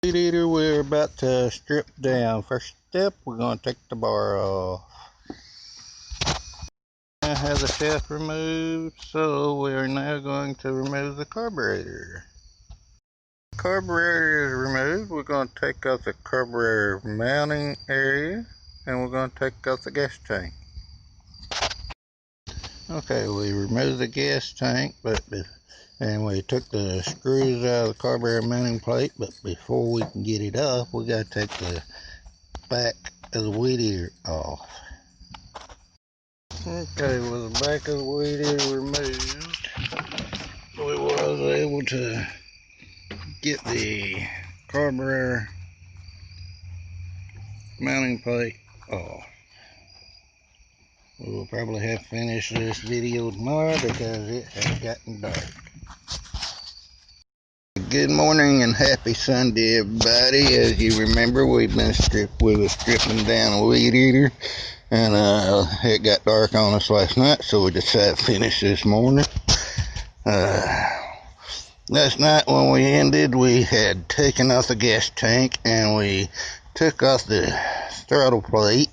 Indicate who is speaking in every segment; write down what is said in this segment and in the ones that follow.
Speaker 1: Weed eater, we're about to strip down. First step, we're going to take the bar off. I have the shaft removed, so we are now going to remove the carburetor. Carburetor is removed. We're going to take out the carburetor mounting area, and we're going to take out the gas tank. Okay, we removed the gas tank, and we took the screws out of the carburetor mounting plate, but before we can get it off, we got to take the back of the weed eater off. Okay, with the back of the weed eater removed, we was able to get the carburetor mounting plate off. We will probably have to finish this video tomorrow because it has gotten dark. Good morning and happy Sunday, everybody. As you remember, we were stripping down a weed eater, and it got dark on us last night, so we decided to finish this morning. Last night when we ended, we had taken off the gas tank and we took off the throttle plate.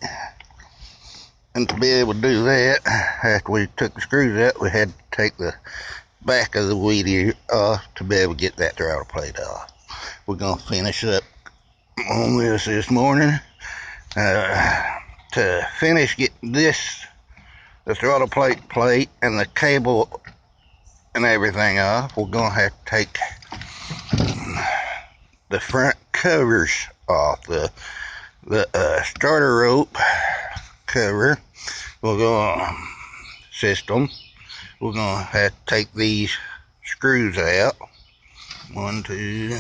Speaker 1: And to be able to do that, after we took the screws out, we had to take the back of the weed eater off to be able to get that throttle plate off. We're going to finish up on this morning. To finish getting the throttle plate and the cable and everything off, we're going to have to take the front covers off, the starter rope cover. We're going to we're going to have to take these screws out. One, two,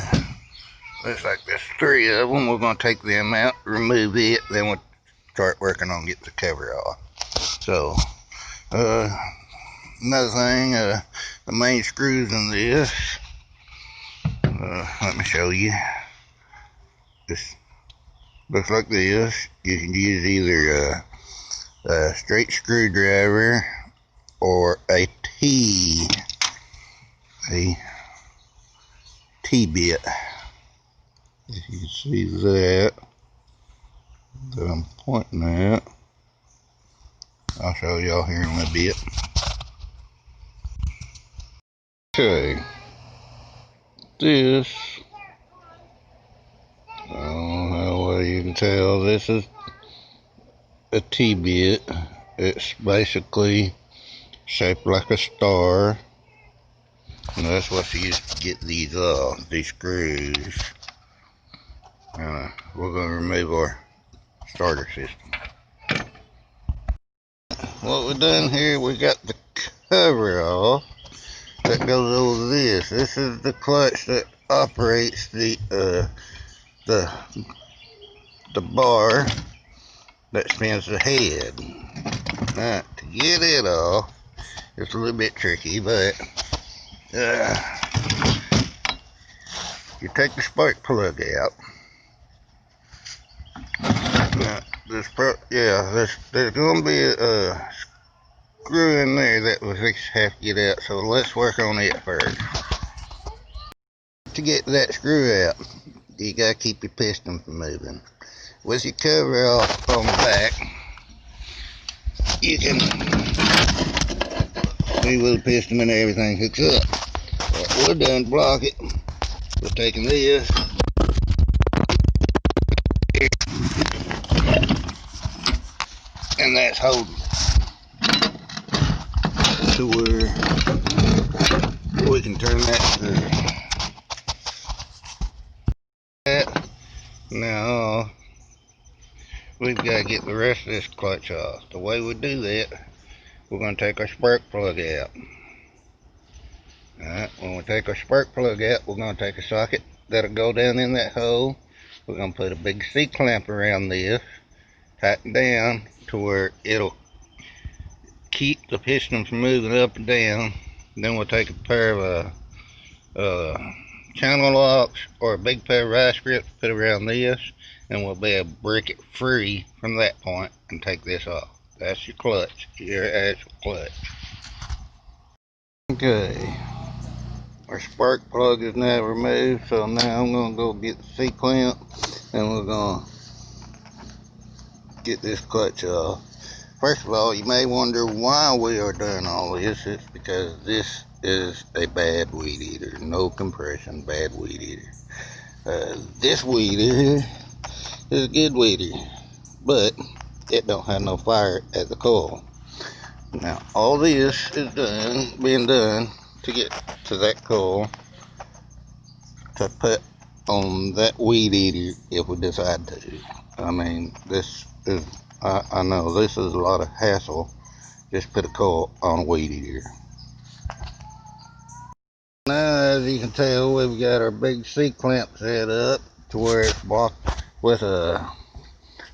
Speaker 1: looks like there's three of them. We're going to take them out, remove it, then we'll start working on getting the cover off. So, another thing, the main screws in this, let me show you. This looks like this. You can use either a straight screwdriver or a T-bit. If you see that I'm pointing at, I'll show y'all here in a bit. Okay, this, I don't know whether you can tell, this is a T-bit. It's basically shaped like a star, and that's what you use to get these screws. We're going to remove our starter system. What we've done here, we got the cover off that goes over this. This is the clutch that operates the bar that spins the head. Now, to get it off, it's a little bit tricky, but you take the spark plug out. Now, there's going to be a screw in there that we'll have to get out, so let's work on it first. To get that screw out, you got to keep your piston from moving. With your cover off on the back, you can see where the piston and everything hooks up. What we're done to block it, we're taking this and that's holding to where we can turn that through. Now we've got to get the rest of this clutch off. The way we do that, we're going to take our spark plug out. Alright, when we take our spark plug out, we're going to take a socket that'll go down in that hole. We're going to put a big C-clamp around this, tighten down to where it'll keep the piston from moving up and down. Then we'll take a pair of channel locks or a big pair of vice grips, put around this, and we'll be able to break it free from that point and take this off. That's your clutch, your actual clutch. Okay, our spark plug is now removed, so now I'm going to go get the C-clamp and we're going to get this clutch off. First of all, you may wonder why we are doing all this. It's because this is a bad weed eater. No compression, bad weed eater. This weed eater is a good weed eater, but it don't have no fire at the coil. Now, all this is being done to get to that coil to put on that weed eater if we decide to. I mean, this is, I know this is a lot of hassle. Just put a coil on a weed eater. Now, as you can tell, we've got our big C-clamp set up to where it's blocked with a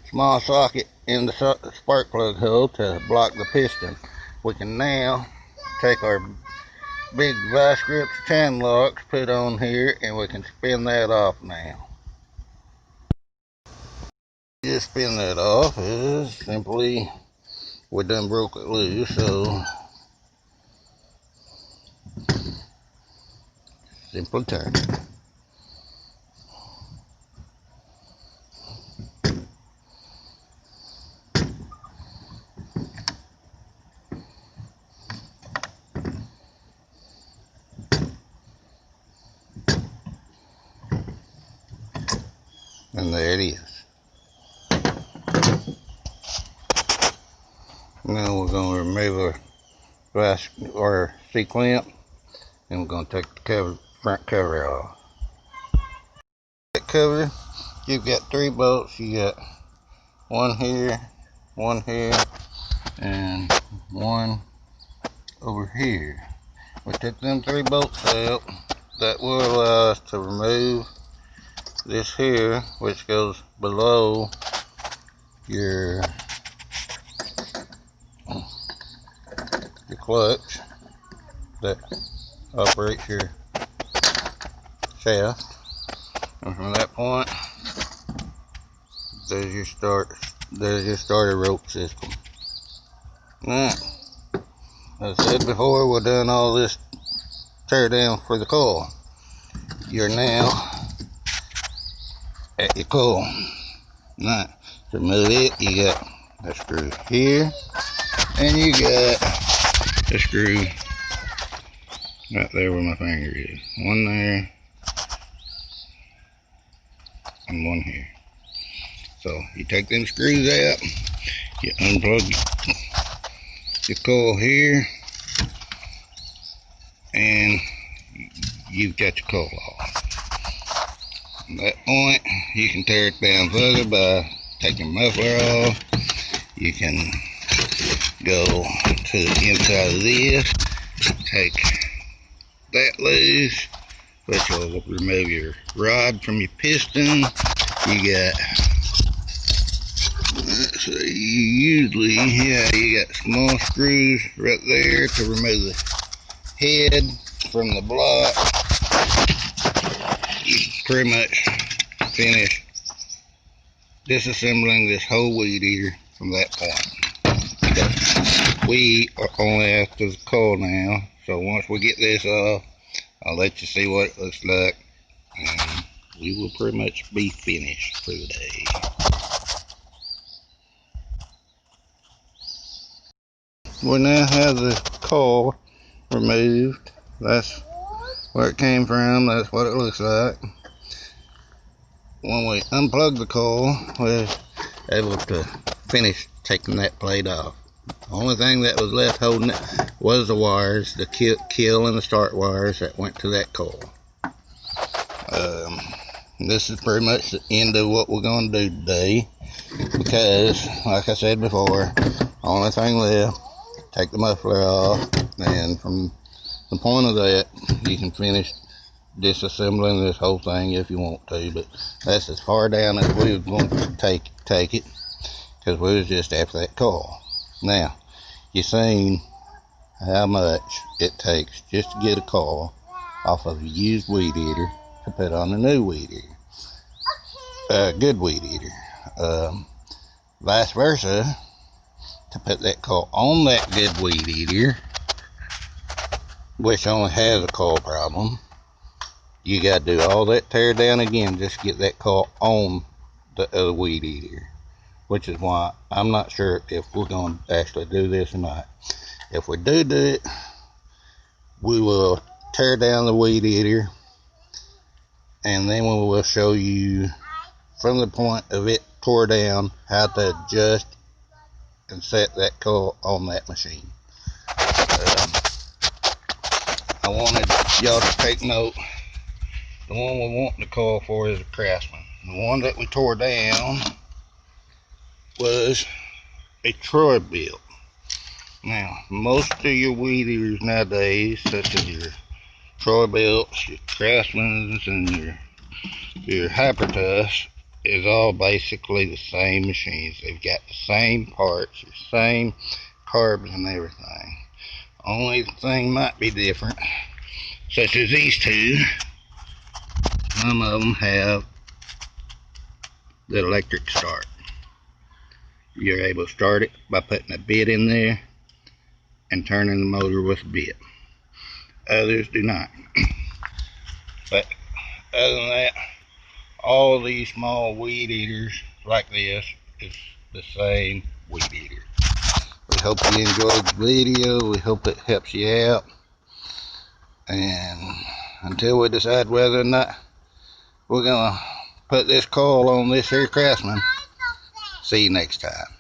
Speaker 1: small socket in the spark plug hole to block the piston. We can now take our big vice grips chan locks put on here and we can spin that off now. Just spin that off is simply, we done broke it loose, so simply turn it. And there it is. Now we're going to remove our C-clamp and we're going to take the front cover off. That cover, you've got 3 bolts. You got one here, and one over here. We took them 3 bolts out. That will allow us to remove this here, which goes below your clutch that operates your shaft. And from that point, there's your starter rope system. Now, as I said before, we're doing all this tear down for the coil. You're now at your coil. Now, to remove it, you got a screw here, and you got a screw right there where my finger is. One there, and one here. So, you take them screws out, you unplug your coil here, and you've got your coil off. At that point, you can tear it down further by taking the muffler off. You can go to the inside of this, take that loose, which will remove your rod from your piston. You got, so you got small screws right there to remove the head from the block. You pretty much finish disassembling this whole weed eater from that point. But we are only after the coil now, so once we get this off, I'll let you see what it looks like, and we will pretty much be finished for the day. We now have the coil removed. That's where it came from. That's what it looks like. When we unplugged the coil, we were able to finish taking that plate off. The only thing that was left holding it was the wires, the kill and the start wires that went to that coil. This is pretty much the end of what we're going to do today, because, like I said before, the only thing left, take the muffler off, and from the point of that, you can finish disassembling this whole thing if you want to, but that's as far down as we were going to take it, because we was just after that coil. Now, you've seen how much it takes just to get a coil off of a used weed eater to put on a new weed eater, good weed eater. Vice versa, to put that coil on that good weed eater, which only has a coil problem, You got to do all that tear down again just to get that coil on the other weed eater, which is why I'm not sure if we're going to actually do this or not. If we do it, we will tear down the weed eater, and then we will show you from the point of it tore down how to adjust and set that coil on that machine. I wanted y'all to take note. The one we want the coil for is a Craftsman. The one that we tore down was a Troy built. Now, most of your weed eaters nowadays, such as your Troy Belts, your Craftsmans, and your Hypertuffs, is all basically the same machines. They've got the same parts, the same carbs and everything. Only thing might be different, such as these two. Some of them have the electric start. You're able to start it by putting a bit in there and turning the motor with a bit. Others do not. But other than that, all these small weed eaters like this is the same weed eater. We hope you enjoyed the video. We hope it helps you out. And until we decide whether or not we're going to put this coil on this here Craftsman, see you next time.